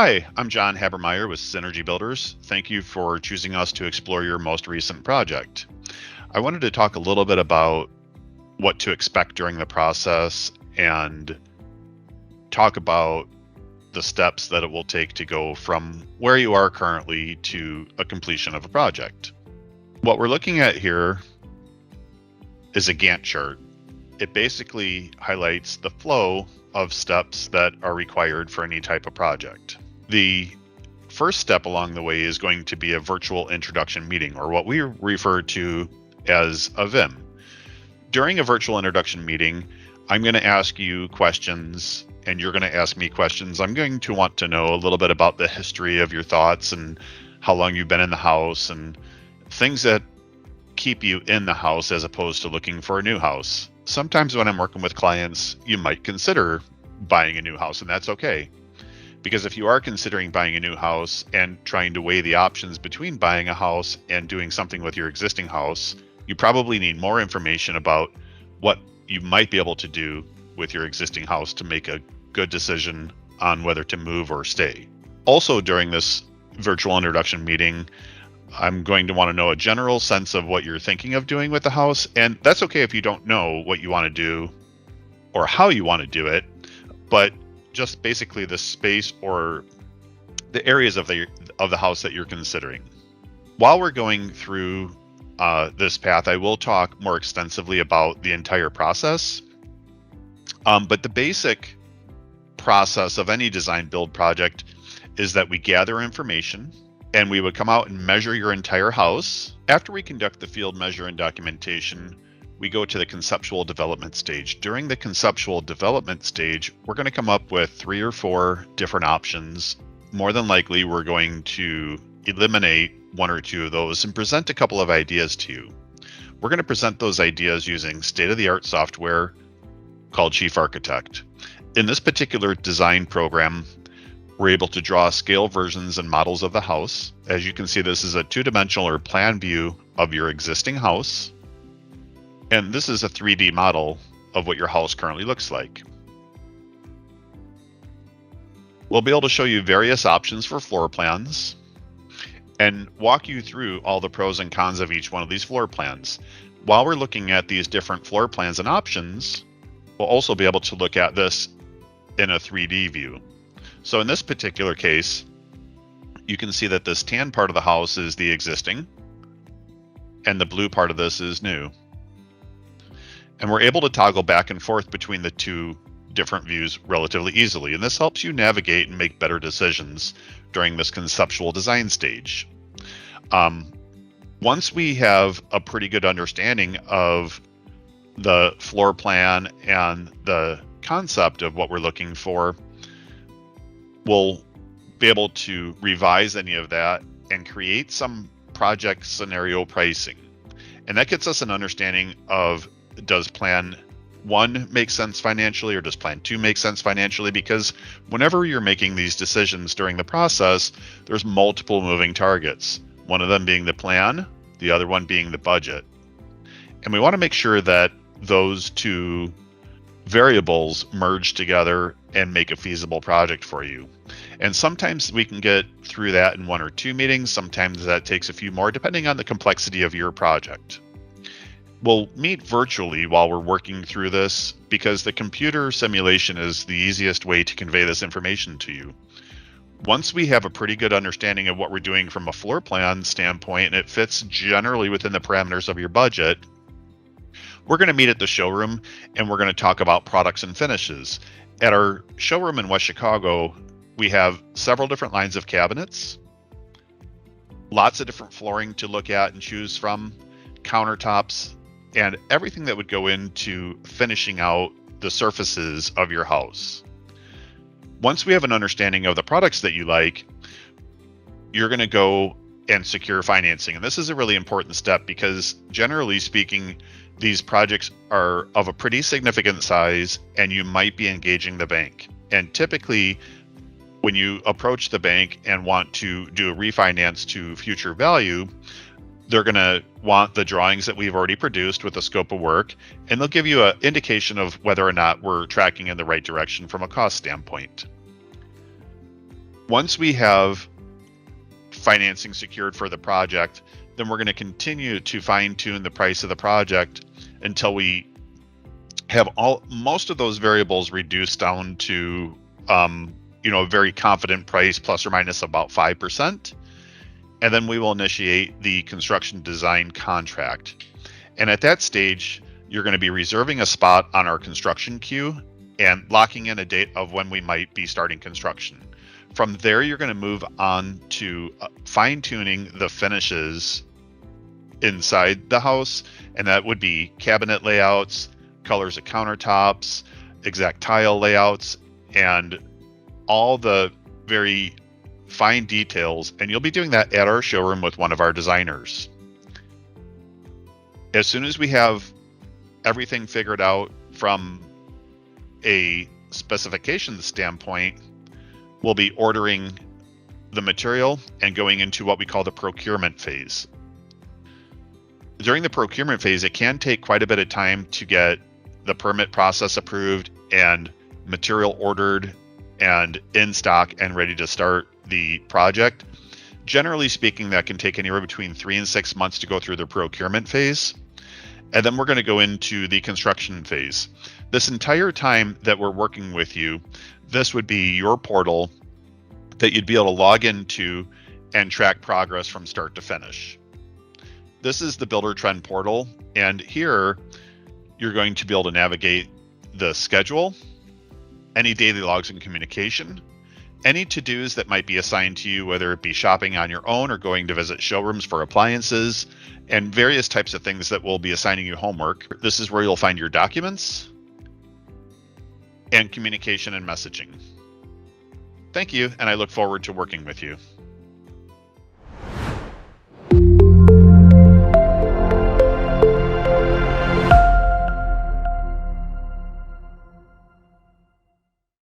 Hi, I'm John Habermeier with Synergy Builders. Thank you for choosing us to explore your most recent project. I wanted to talk a little bit about what to expect during the process and talk about the steps that it will take to go from where you are currently to a completion of a project. What we're looking at here is a Gantt chart. It basically highlights the flow of steps that are required for any type of project. The first step along the way is going to be a virtual introduction meeting, or what we refer to as a VIM. During a virtual introduction meeting, I'm going to ask you questions and you're going to ask me questions. I'm going to want to know a little bit about the history of your thoughts and how long you've been in the house and things that keep you in the house as opposed to looking for a new house. Sometimes when I'm working with clients, you might consider buying a new house, and that's okay. Because if you are considering buying a new house and trying to weigh the options between buying a house and doing something with your existing house, you probably need more information about what you might be able to do with your existing house to make a good decision on whether to move or stay. Also, during this virtual introduction meeting, I'm going to want to know a general sense of what you're thinking of doing with the house. And that's okay if you don't know what you want to do or how you want to do it, but just basically the space or the areas of the house that you're considering. While we're going through this path, I will talk more extensively about the entire process. But the basic process of any design build project is that we gather information and we would come out and measure your entire house. After we conduct the field measure and documentation, we go to the conceptual development stage. During the conceptual development stage, we're going to come up with 3 or 4 different options. More than likely, we're going to eliminate 1 or 2 of those and present a couple of ideas to you. We're going to present those ideas using state-of-the-art software called Chief Architect. In this particular design program, we're able to draw scale versions and models of the house. As you can see, this is a 2-dimensional or plan view of your existing house. And this is a 3D model of what your house currently looks like. We'll be able to show you various options for floor plans and walk you through all the pros and cons of each one of these floor plans. While we're looking at these different floor plans and options, we'll also be able to look at this in a 3D view. So in this particular case, you can see that this tan part of the house is the existing, and the blue part of this is new. And we're able to toggle back and forth between the 2 different views relatively easily, and this helps you navigate and make better decisions during this conceptual design stage. Once we have a pretty good understanding of the floor plan and the concept of what we're looking for, we'll be able to revise any of that and create some project scenario pricing. And that gets us an understanding of, does plan 1 make sense financially or does plan 2 make sense financially? Because whenever you're making these decisions during the process, there's multiple moving targets. One of them being the plan, the other one being the budget. And we want to make sure that those 2 variables merge together and make a feasible project for you. And sometimes we can get through that in 1 or 2 meetings. Sometimes that takes a few more, depending on the complexity of your project. We'll meet virtually while we're working through this because the computer simulation is the easiest way to convey this information to you. Once we have a pretty good understanding of what we're doing from a floor plan standpoint, and it fits generally within the parameters of your budget, we're going to meet at the showroom and we're going to talk about products and finishes. At our showroom in West Chicago, we have several different lines of cabinets, lots of different flooring to look at and choose from, countertops, and everything that would go into finishing out the surfaces of your house. Once we have an understanding of the products that you like, you're going to go and secure financing. And this is a really important step because generally speaking, these projects are of a pretty significant size and you might be engaging the bank. And typically, when you approach the bank and want to do a refinance to future value, they're going to want the drawings that we've already produced with the scope of work, and they'll give you an indication of whether or not we're tracking in the right direction from a cost standpoint. Once we have financing secured for the project, then we're going to continue to fine tune the price of the project until we have most of those variables reduced down to a very confident price, plus or minus about 5%. And then we will initiate the construction design contract. And at that stage, you're going to be reserving a spot on our construction queue and locking in a date of when we might be starting construction. From there, you're going to move on to fine-tuning the finishes inside the house, and that would be cabinet layouts, colors of countertops, exact tile layouts, and all the very fine details. And you'll be doing that at our showroom with one of our designers. As soon as we have everything figured out from a specification standpoint, we'll be ordering the material and going into what we call the procurement phase. During the procurement phase, it can take quite a bit of time to get the permit process approved and material ordered and in stock and ready to start the project. Generally speaking, that can take anywhere between 3 and 6 months to go through the procurement phase. And then we're going to go into the construction phase. This entire time that we're working with you, this would be your portal that you'd be able to log into and track progress from start to finish. This is the Builder Trend portal, and here you're going to be able to navigate the schedule, any daily logs and communication, any to-dos that might be assigned to you, whether it be shopping on your own or going to visit showrooms for appliances, and various types of things that will be assigning you homework. This is where you'll find your documents and communication and messaging. Thank you, and I look forward to working with you.